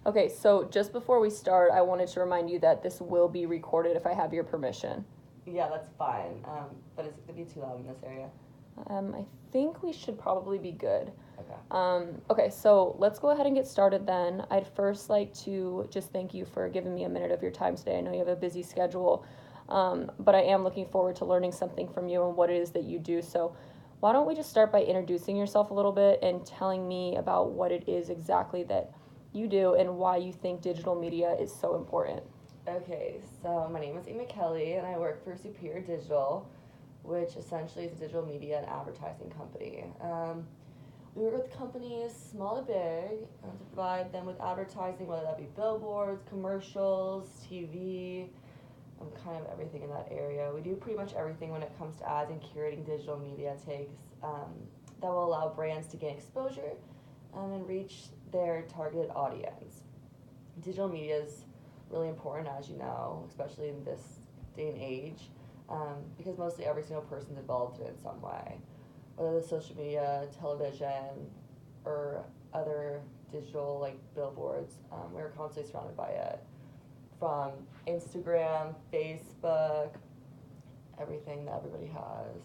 Okay, so just before we start, I wanted to remind you that this will be recorded if I have your permission. Yeah, that's fine. But is it gonna be too loud in this area? I think we should probably be good. Okay. Okay, so let's go ahead and get started then. I'd first like to just thank you for giving me a minute of your time today. I know you have a busy schedule, but I am looking forward to learning something from you and what it is that you do. So why don't we just start by introducing yourself a little bit and telling me about what it is exactly that you do and why you think digital media is so important. Okay, so my name is MKT and I work for Superior Digital, which essentially is a digital media and advertising company. We work with companies, small to big, to provide them with advertising, whether that be billboards, commercials, TV, kind of everything in that area. We do pretty much everything when it comes to ads and curating digital media takes that will allow brands to gain exposure and reach their targeted audience. Digital media is really important, as you know, especially in this day and age, because mostly every single person's involved in it in some way, whether it's social media, television, or other digital like billboards. We're constantly surrounded by it, from Instagram, Facebook, everything that everybody has.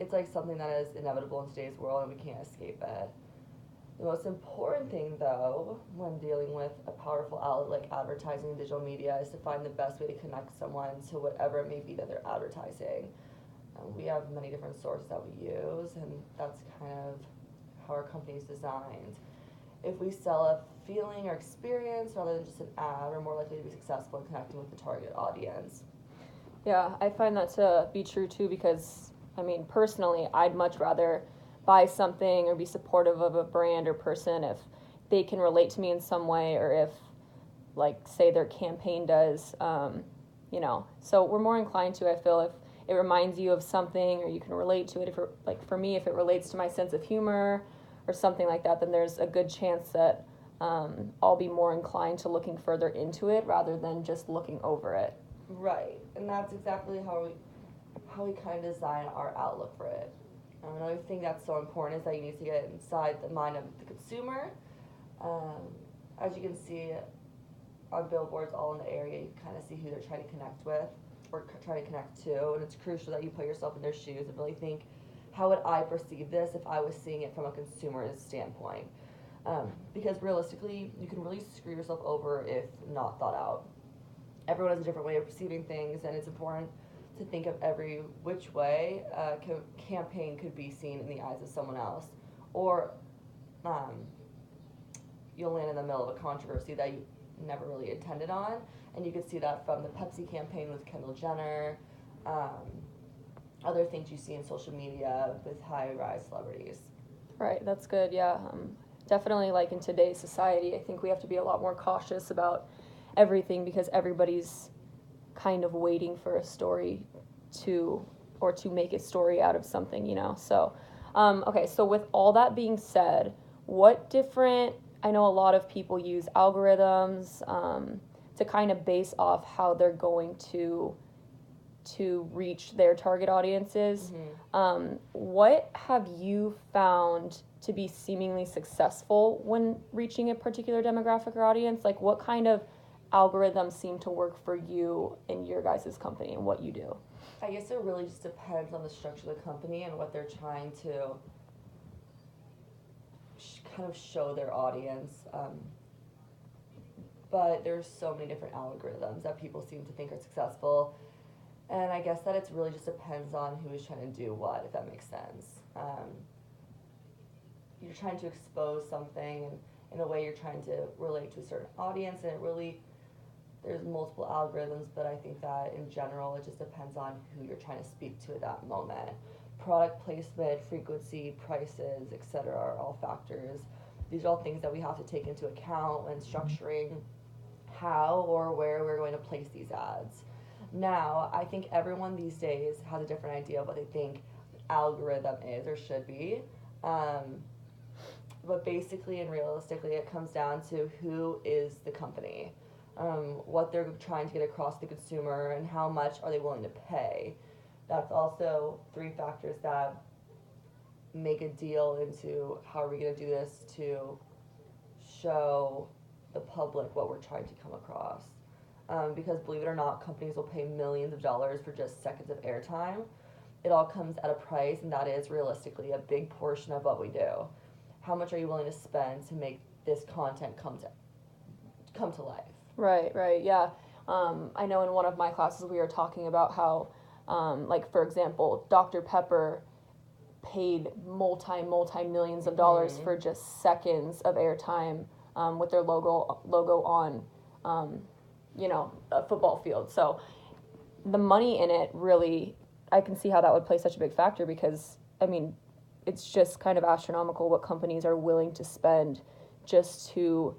It's like something that is inevitable in today's world, and we can't escape it. The most important thing, though, when dealing with a powerful outlet like advertising and digital media is to find the best way to connect someone to whatever it may be that they're advertising. We have many different sources that we use, and that's kind of how our company is designed. If we sell a feeling or experience rather than just an ad, we're more likely to be successful in connecting with the target audience. Yeah, I find that to be true too because, I mean, personally, I'd much rather buy something or be supportive of a brand or person if they can relate to me in some way or if, like, say their campaign does, So we're more inclined to, I feel, if it reminds you of something or you can relate to it. If like for me, if it relates to my sense of humor or something like that, then there's a good chance that I'll be more inclined to looking further into it rather than just looking over it. Right, and that's exactly how we kind of design our outlook for it. Another thing that's so important is that you need to get inside the mind of the consumer. Um, as you can see on billboards all in the area, you can kind of see who they're trying to connect with or trying to connect to, and it's crucial that you put yourself in their shoes and really think, how would I perceive this if I was seeing it from a consumer's standpoint? Because realistically, you can really screw yourself over if not thought out. Everyone has a different way of perceiving things, and it's important to think of every which way a campaign could be seen in the eyes of someone else, or um, you'll land in the middle of a controversy that you never really intended on, and you could see that from the Pepsi campaign with Kendall Jenner, other things you see in social media with high-rise celebrities. Right, that's good. Yeah, definitely. Like in today's society, I think we have to be a lot more cautious about everything because everybody's kind of waiting for a story to make a story out of something. So, okay. So with all that being said, what different? I know a lot of people use algorithms to kind of base off how they're going to reach their target audiences. What have you found to be seemingly successful when reaching a particular demographic or audience? Like, what kind of algorithms seem to work for you in your guys' company and what you do? I guess it really just depends on the structure of the company and what they're trying to kind of show their audience. But there's so many different algorithms that people seem to think are successful. And I guess that it really just depends on who is trying to do what, if that makes sense. You're trying to expose something, and in a way you're trying to relate to a certain audience, and it really, there's multiple algorithms, but I think that in general it just depends on who you're trying to speak to at that moment. Product placement, frequency, prices, etc. are all factors. These are all things that we have to take into account when structuring how or where we're going to place these ads. Now, I think everyone these days has a different idea of what they think algorithm is or should be. But basically and realistically, it comes down to who is the company, what they're trying to get across to the consumer, and how much are they willing to pay. That's also three factors that make a deal into how are we going to do this to show the public what we're trying to come across. Because believe it or not, companies will pay millions of dollars for just seconds of airtime. It all comes at a price, and that is realistically a big portion of what we do. How much are you willing to spend to make this content come to life? Right, yeah. I know in one of my classes we were talking about how, like for example, Dr. Pepper paid multi millions of dollars for just seconds of airtime with their logo on, a football field. So the money in it really, I can see how that would play such a big factor because, I mean, it's just kind of astronomical what companies are willing to spend just to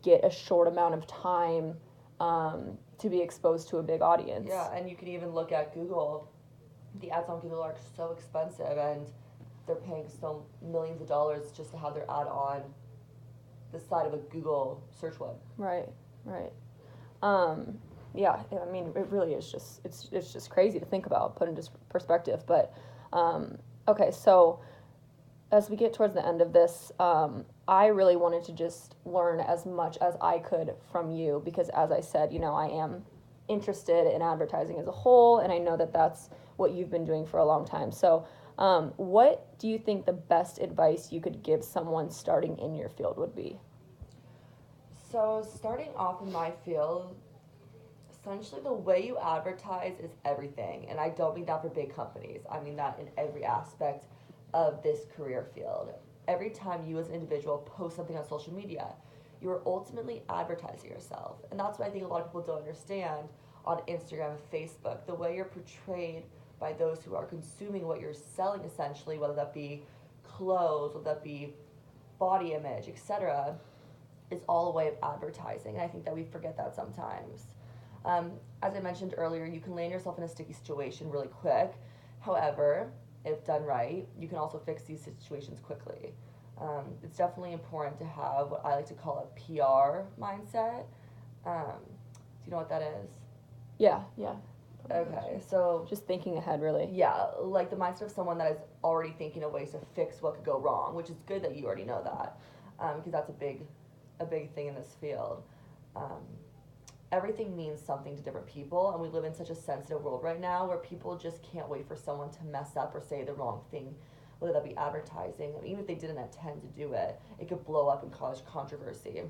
get a short amount of time to be exposed to a big audience. Yeah, and you can even look at Google. The ads on Google are so expensive, and they're paying still millions of dollars just to have their ad on the side of a Google search web. Right. Yeah, I mean, it really is just, it's just crazy to think about, put into perspective. But, okay, so as we get towards the end of this, I really wanted to just learn as much as I could from you because, as I said, I am interested in advertising as a whole, and I know that that's what you've been doing for a long time. So, what do you think the best advice you could give someone starting in your field would be? So, starting off in my field, essentially the way you advertise is everything. And I don't mean that for big companies. I mean that in every aspect of this career field. Every time you as an individual post something on social media, you're ultimately advertising yourself. And that's what I think a lot of people don't understand on Instagram and Facebook. The way you're portrayed by those who are consuming what you're selling, essentially, whether that be clothes, whether that be body image, etc., is all a way of advertising. And I think that we forget that sometimes. As I mentioned earlier, you can land yourself in a sticky situation really quick. However, if done right, you can also fix these situations quickly. It's definitely important to have what I like to call a PR mindset. Do you know what that is? Yeah. Okay, so just thinking ahead, really. Yeah, like the mindset of someone that is already thinking of ways to fix what could go wrong, which is good that you already know that, because that's a big thing in this field. Everything means something to different people, and we live in such a sensitive world right now where people just can't wait for someone to mess up or say the wrong thing, whether that be advertising. I mean, even if they didn't intend to do it, it could blow up and cause controversy.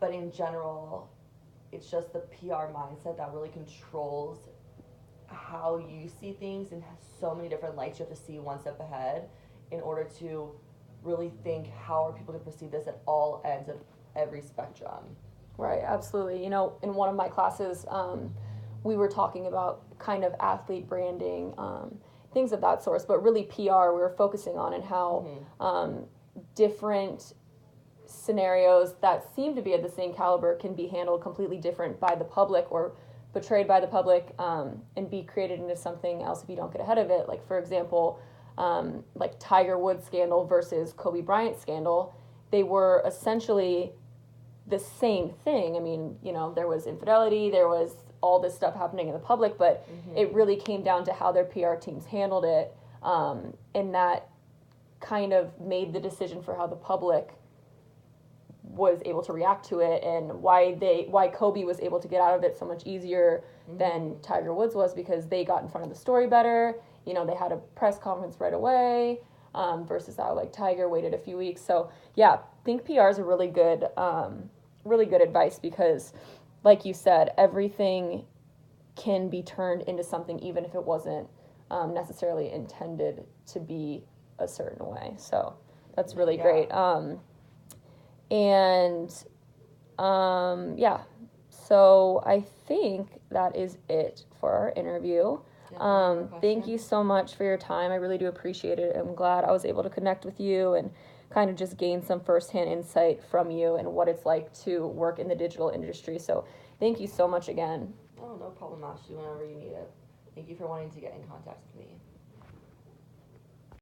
But in general, it's just the PR mindset that really controls how you see things in so many different lights. You have to see one step ahead in order to really think, how are people going to perceive this at all ends of every spectrum. Right, absolutely. In one of my classes, we were talking about kind of athlete branding, things of that sort, but really PR we were focusing on, and how different scenarios that seem to be of the same caliber can be handled completely different by the public or portrayed by the public, and be created into something else if you don't get ahead of it. Like, for example, like Tiger Woods scandal versus Kobe Bryant scandal, they were essentially the same thing. I mean, there was infidelity, there was all this stuff happening in the public, but it really came down to how their PR teams handled it, and that kind of made the decision for how the public was able to react to it, and why Kobe was able to get out of it so much easier than Tiger Woods was, because they got in front of the story better. They had a press conference right away, versus how like Tiger waited a few weeks. So yeah, I think PR is a really good advice, because like you said, everything can be turned into something even if it wasn't necessarily intended to be a certain way. So that's really great. So I think that is it for our interview. Thank you so much for your time. I really do appreciate it. I'm glad I was able to connect with you and kind of just gain some firsthand insight from you and what it's like to work in the digital industry. So thank you so much again. Oh, no problem, Ashley, whenever you need it. Thank you for wanting to get in contact with me.